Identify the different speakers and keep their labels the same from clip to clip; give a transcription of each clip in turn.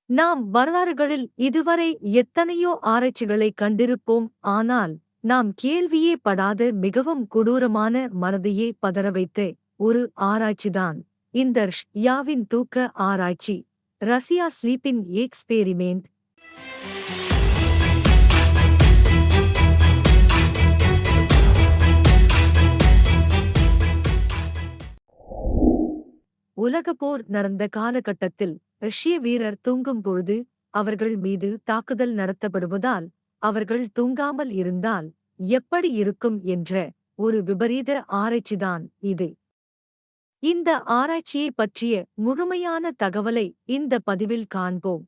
Speaker 1: நாம் வரலாறுகளில் இதுவரை எத்தனையோ ஆராய்ச்சிகளை கண்டிருப்போம், ஆனால் நாம் கேள்வியே படாத மிகவும் கொடூரமான மனதையே பதறவைத்த ஒரு ஆராய்ச்சிதான் இந்த யாவின் தூக்க ஆராய்ச்சி, ரஷ்யா ஸ்லீப்பிங் எக்ஸ்பெரிமெண்ட். உலகப்போர் நடந்த காலகட்டத்தில் ரஷ்ய வீரர் தூங்கும் பொழுது அவர்கள் மீது தாக்குதல் நடத்தப்படுவதால் அவர்கள் தூங்காமல் இருந்தால் எப்படி இருக்கும் என்ற ஒரு விபரீத ஆராய்ச்சிதான் இது. இந்த ஆராய்ச்சியை பற்றிய முழுமையான தகவலை இந்த பதிவில் காண்போம்.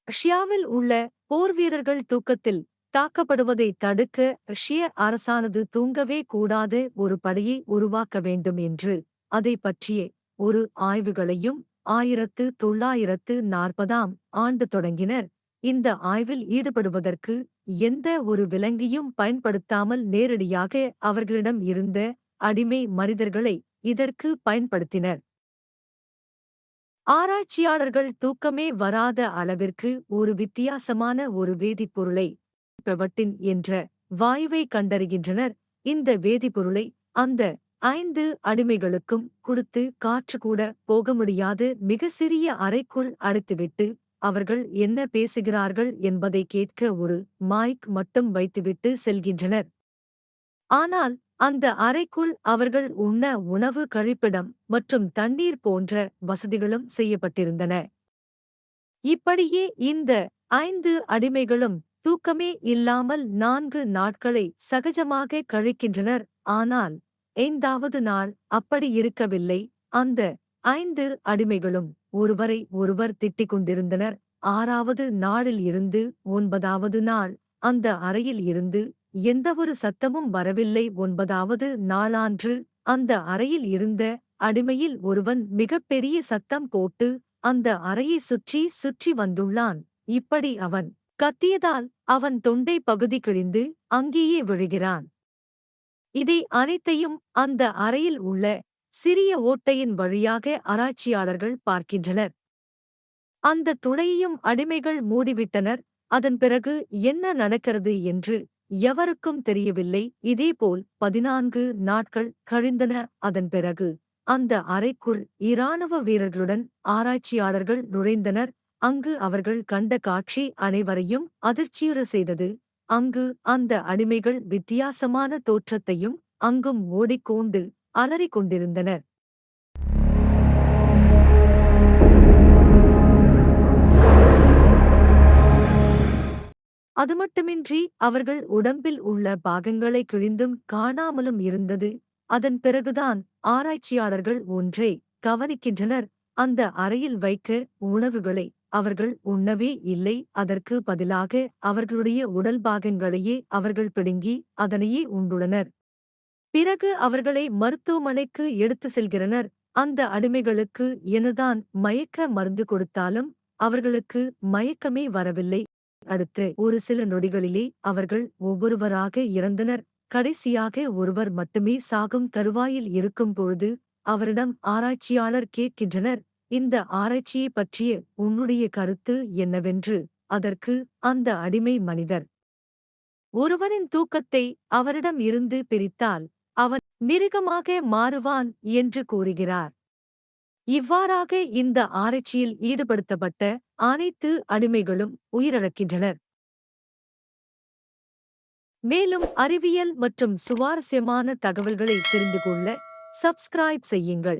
Speaker 1: ரஷ்யாவில் உள்ள போர்வீரர்கள் தூக்கத்தில் தாக்கப்படுவதை தடுக்க ரஷ்ய அரசானது தூங்கவே கூடாத ஒரு படையை உருவாக்க வேண்டும் என்று அதை பற்றிய ஒரு ஆய்வுகளையும் 1940ஆம் ஆண்டு தொடங்கினர். இந்த ஆய்வில் ஈடுபடுவதற்கு எந்த ஒரு விலங்கையும் பயன்படுத்தாமல் நேரடியாக அவர்களிடம் இருந்த அடிமை மனிதர்களை இதற்கு பயன்படுத்தினர். ஆராய்ச்சியாளர்கள் தூக்கமே வராத அளவிற்கு ஒரு வித்தியாசமான ஒரு வேதிப்பொருளை, பெர்வர்டின் என்ற வாயுவை கண்டறிகின்றனர். இந்த வேதிப்பொருளை அந்த 5 அடிமைகளுக்கும் கொடுத்து காற்று கூட போக முடியாத மிக சிறிய அறைக்குள் அடைத்துவிட்டு அவர்கள் என்ன பேசுகிறார்கள் என்பதை கேட்க ஒரு மைக் மட்டும் வைத்துவிட்டு செல்கின்றனர். ஆனால் அந்த அறைக்குள் அவர்கள் உண்ண உணவு, கழிப்பிடம் மற்றும் தண்ணீர் போன்ற வசதிகளும் செய்யப்பட்டிருந்தன. இப்படியே இந்த 5 அடிமைகளும் தூக்கமே இல்லாமல் 4 நாட்களை சகஜமாக கழிக்கின்றனர். ஆனால் 5வது நாள் அப்படி இருக்கவில்லை. அந்த 5 அடிமைகளும் ஒருவரை ஒருவர் திட்டிக் கொண்டிருந்தனர். 6வது நாளில் இருந்து 9வது நாள் அந்த அறையில் இருந்து எந்தவொரு சத்தமும் வரவில்லை. 9வது நாளான்று அந்த அறையில் இருந்த அடிமையில் ஒருவன் மிகப்பெரிய சத்தம் போட்டு அந்த அறையை சுற்றி சுற்றி வந்துள்ளான். இப்படி அவன் கத்தியதால் அவன் தொண்டை பகுதி கிழிந்து அங்கேயே விழுகிறான். இதை அனைத்தையும் அந்த அறையில் உள்ள சிறிய ஓட்டையின் வழியாக ஆராய்ச்சியாளர்கள் பார்க்கின்றனர். அந்த துளையையும் அடிமைகள் மூடிவிட்டனர். அதன் பிறகு என்ன நடக்கிறது என்று எவருக்கும் தெரியவில்லை. இதேபோல் 14 நாட்கள் கழிந்தன. அதன் பிறகு அந்த அறைக்குள் இராணுவ வீரர்களுடன் ஆராய்ச்சியாளர்கள் நுழைந்தனர். அங்கு அவர்கள் கண்ட காட்சி அனைவரையும் அதிர்ச்சியுற செய்தது. அங்கு அந்த அடிமைகள் வித்தியாசமான தோற்றத்தையும் அங்கும் ஓடிக்கொண்டு அலறிக் கொண்டிருந்தனர். அதுமட்டுமின்றி அவர்கள் உடம்பில் உள்ள பாகங்களை கிழிந்தும் காணாமலும் இருந்தது. அதன் பிறகுதான் ஆராய்ச்சியாளர்கள் ஒன்றை கவனிக்கின்றனர். அந்த அறையில் வைக்க உணவுகளை அவர்கள் உண்ணவே இல்லை. அதற்கு பதிலாக அவர்களுடைய உடல் பாகங்களையே அவர்கள் பிடுங்கி அதனையே உண்டுள்ளனர். பிறகு அவர்களை மருத்துவமனைக்கு எடுத்து செல்கிறனர். அந்த அடிமைகளுக்கு என்னதான் மயக்க மருந்து கொடுத்தாலும் அவர்களுக்கு மயக்கமே வரவில்லை. அடுத்து ஒரு சில நொடிகளிலே அவர்கள் ஒவ்வொருவராக இறந்தனர். கடைசியாக ஒருவர் மட்டுமே சாகும் தருவாயில் இருக்கும் பொழுது அவரிடம் ஆராய்ச்சியாளர் கேட்கின்றனர், இந்த ஆராய்ச்சியை பற்றிய உன்னுடைய கருத்து என்னவென்று. அதற்கு அந்த அடிமை மனிதர், ஒருவனின் தூக்கத்தை அவரிடம் இருந்து பிரித்தால் அவன் மிருகமாக மாறுவான் என்று கூறுகிறார். இவ்வாறாக இந்த ஆராய்ச்சியில் ஈடுபடுத்தப்பட்ட அனைத்து அடிமைகளும் உயிரிழக்கின்றனர். மேலும் அறிவியல் மற்றும் சுவாரஸ்யமான தகவல்களை தெரிந்து கொள்ள சப்ஸ்கிரைப் செய்யுங்கள்.